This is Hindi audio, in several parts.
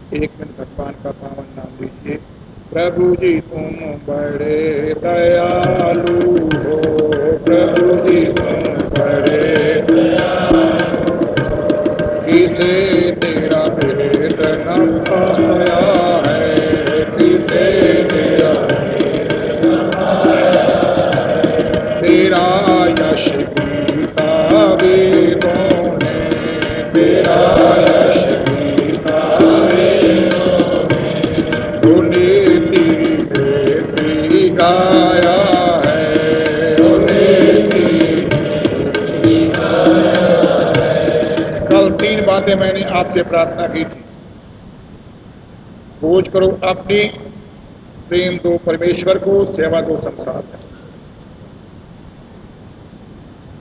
एक मिनट भगवान का पावन नाम लीजिए। प्रभु जी तुम बड़े दयालु हो, प्रभु जी तुम बड़े किसे तेरा भेद न पाया है, किसे तेरा तेरा यश गीता वेदों ने, तेरा यश गीता नीति नीति गाया है, कल 3 बातें मैंने आपसे प्रार्थना की थी। खोज करो अपनी, प्रेम दो परमेश्वर को, सेवा दो संसार में।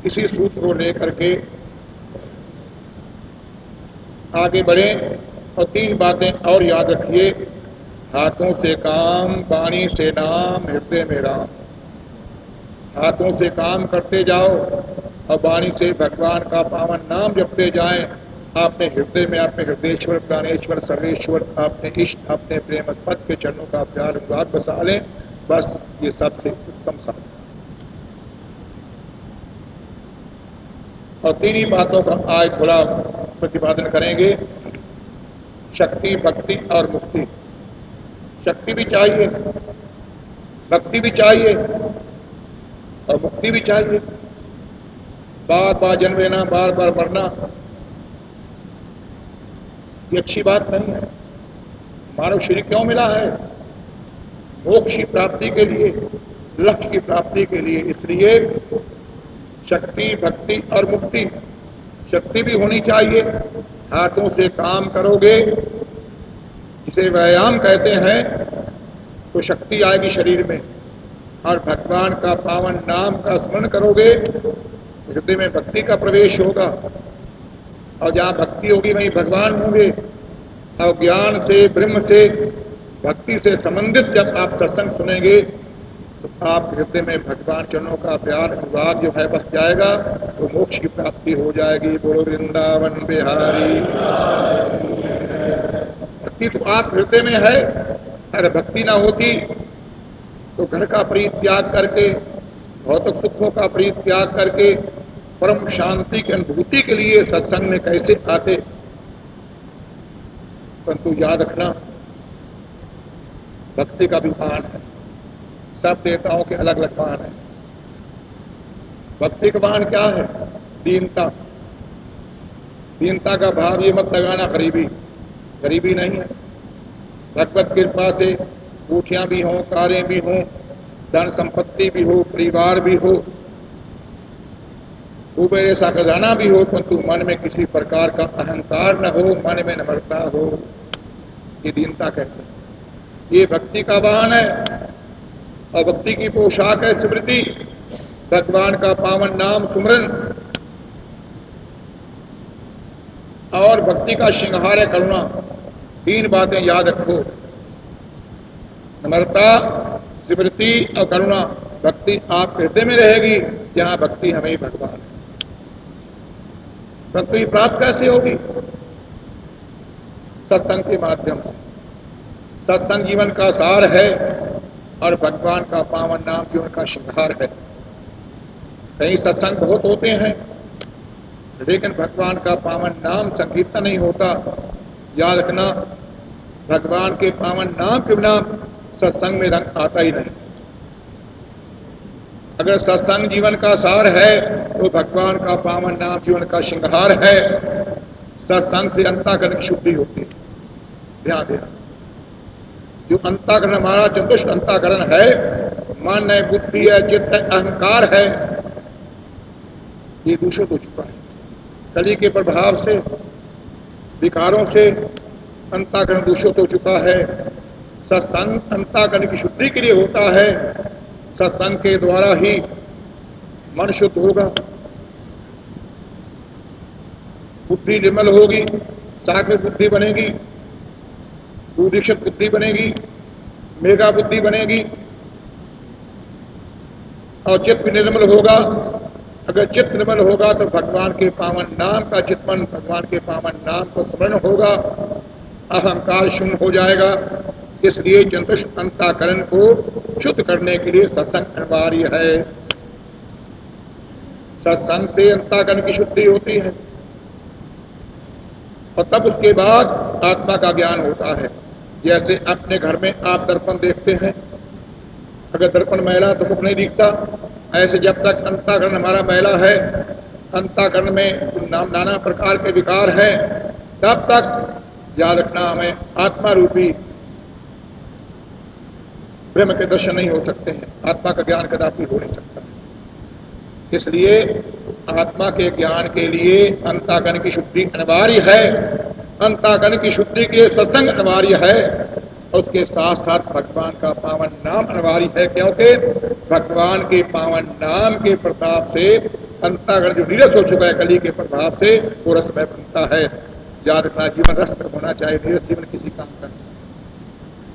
इसी सूत्र को लेकर के आगे बढ़े। और 3 बातें और याद रखिए। हाथों से काम, वाणी से नाम, हृदय में राम। हाथों से काम करते जाओ और वाणी से भगवान का पावन नाम जपते जाएं। आपने हृदय में अपने हृदयेश्वर, प्राणेश्वर, सर्वेश्वर, अपने इष्ट, अपने प्रेमास्पद के चरणों का प्यार अनुराग बसा लें। बस ये सबसे उत्तम साधन। और 3 ही बातों का आज थोड़ा प्रतिपादन करेंगे। शक्ति, भक्ति और मुक्ति। शक्ति भी चाहिए, भक्ति भी चाहिए और मुक्ति भी चाहिए। बार बार जन्म लेना, बार बार मरना, ये अच्छी बात नहीं है। मानव शरीर क्यों मिला है? मोक्ष की प्राप्ति के लिए, लक्ष्य की प्राप्ति के लिए। इसलिए शक्ति, भक्ति और मुक्ति। शक्ति भी होनी चाहिए। हाथों से काम करोगे, जिसे व्यायाम कहते हैं, तो शक्ति आएगी शरीर में। और भगवान का पावन नाम का स्मरण करोगे, हृदय में भक्ति का प्रवेश होगा। और जहाँ भक्ति होगी वहीं भगवान होंगे। और ज्ञान से, ब्रह्म से, भक्ति से संबंधित जब आप सत्संग सुनेंगे तो आप हृदय में भगवान चरणों का प्यार अनुराग जो है बस जाएगा, तो मोक्ष की प्राप्ति हो जाएगी। बोलो वृंदावन बिहारी। भक्ति तो आप हृदय में है। अगर भक्ति ना होती तो घर का परित्याग करके, भौतिक सुखों का परित्याग करके परम शांति की अनुभूति के लिए सत्संग में कैसे आते। परंतु याद रखना, भक्ति का भी मान है। सब देवताओं के अलग अलग मान है। भक्ति का मान क्या है? दीनता। दीनता का भाव ये मत लगाना गरीबी, गरीबी नहीं है। भगवत कृपा से कोठियां भी हों, कारें भी हों, धन संपत्ति भी हो, परिवार भी हो, कुबेर ऐसा खजाना भी हो, परंतु मन में किसी प्रकार का अहंकार न हो, मन में नम्रता हो, ये दीनता कहते हैं। ये भक्ति का वाहन है। और भक्ति की पोशाक है स्मृति, भगवान का पावन नाम सुमरन। और भक्ति का श्रृंगार है करुणा। 3 बातें याद रखो, नम्रता, स्मृति और करुणा। भक्ति आप हृदय में रहेगी, जहां भक्ति हमें ही भगवान है। परंतु ये प्राप्त कैसे होगी? सत्संग के माध्यम से। सत्संग जीवन का सार है और भगवान का पावन नाम जीवन का श्रृंगार है। कहीं सत्संग बहुत होते हैं, लेकिन भगवान का पावन नाम संकीर्तन नहीं होता। याद रखना, भगवान के पावन नाम के बिना सत्संग में रंग आता ही नहीं। अगर सत्संग जीवन का सार है तो भगवान का पावन नाम जीवन का श्रृंगार है। सत्संग से अंतःकरण की शुद्धि होती है। ध्यान देना, जो अंतःकरण हमारा चतुष्ट अंतःकरण है, मन है, बुद्धि है, चित्त है, अहंकार है, ये दूषित हो चुका है। कली के प्रभाव से, विकारों से अंतःकरण दूषित हो चुका है। सत्संग अंतःकरण की शुद्धि के लिए होता है। सत्संग के द्वारा ही मन शुद्ध होगा, बुद्धि निर्मल होगी, साग्र बुद्धि बनेगी, सुदीक्षित बुद्धि बनेगी, मेघा बुद्धि बनेगी और चित्त भी निर्मल होगा। अगर चित्त निर्मल होगा तो भगवान के पावन नाम का चितमन, भगवान के पावन नाम को स्मरण होगा। अहंकार शून्य हो जाएगा। इसलिए चंद्र अंतःकरण को शुद्ध करने के लिए सत्संग अनिवार्य है। सत्संग से अंतःकरण की शुद्धि होती है और तब उसके बाद आत्मा का ज्ञान होता है। जैसे अपने घर में आप दर्पण देखते हैं, अगर दर्पण मैला तो मुख नहीं दिखता। ऐसे जब तक अंतःकरण हमारा मैला है, अंतःकरण में नाना प्रकार के विकार हैं, तब तक याद रखना हमें आत्मा रूपी ब्रह्म के दर्शन नहीं हो सकते हैं। आत्मा का ज्ञान कदापि हो नहीं सकता। इसलिए आत्मा के ज्ञान के लिए अंतःकरण की शुद्धि अनिवार्य है। अंतःकरण की शुद्धि के लिए सत्संग अनिवार्य है। उसके साथ साथ भगवान का पावन नाम अनिवार्य है, क्योंकि भगवान के पावन नाम के प्रताप से अंतःकरण जो नीरस हो चुका है कली के प्रभाव से, वो रसमय बनता है। याद रखना, जीवन रसमय होना चाहिए, नीरस जीवन किसी काम का नहीं।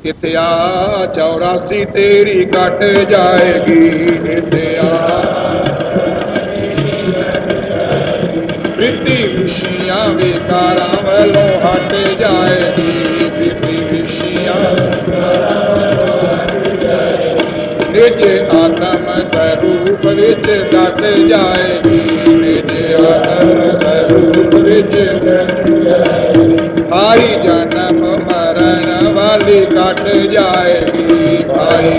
कित्या 84 तेरी कट जाएगी, कित्या वृत्ति विषया विकारावलो हट जाएगी, वृत्ति विषया निज आत्म स्वरूप विच डट जाएगी, निज आत्म स्वरूप विच भाई जन्म मरण वाली कट जाएगी, भाई